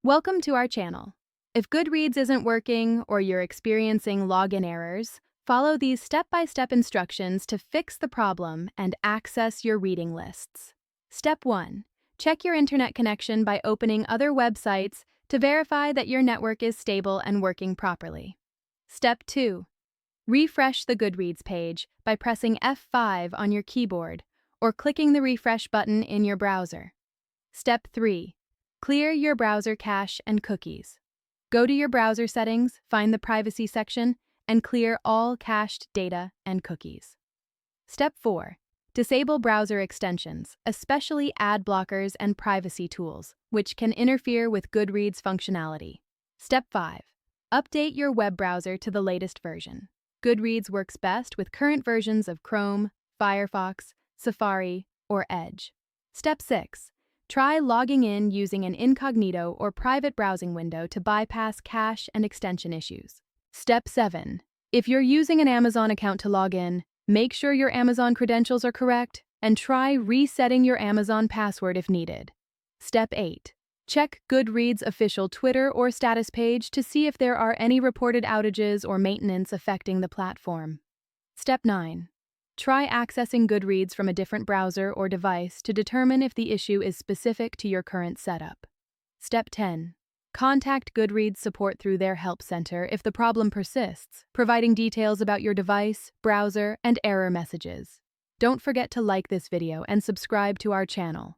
Welcome to our channel. If Goodreads isn't working or you're experiencing login errors, follow these step-by-step instructions to fix the problem and access your reading lists. Step 1. Check your internet connection by opening other websites to verify that your network is stable and working properly. Step 2. Refresh the Goodreads page by pressing F5 on your keyboard or clicking the refresh button in your browser. Step 3. Clear your browser cache and cookies. Go to your browser settings, find the privacy section, and clear all cached data and cookies. Step 4. Disable browser extensions, especially ad blockers and privacy tools, which can interfere with Goodreads functionality. Step 5. Update your web browser to the latest version. Goodreads works best with current versions of Chrome, Firefox, Safari, or Edge. Step 6. Try logging in using an incognito or private browsing window to bypass cache and extension issues. Step 7. If you're using an Amazon account to log in, make sure your Amazon credentials are correct and try resetting your Amazon password if needed. Step 8. Check Goodreads' official Twitter or status page to see if there are any reported outages or maintenance affecting the platform. Step 9. Try accessing Goodreads from a different browser or device to determine if the issue is specific to your current setup. Step 10. Contact Goodreads support through their help center if the problem persists, providing details about your device, browser, and error messages. Don't forget to like this video and subscribe to our channel.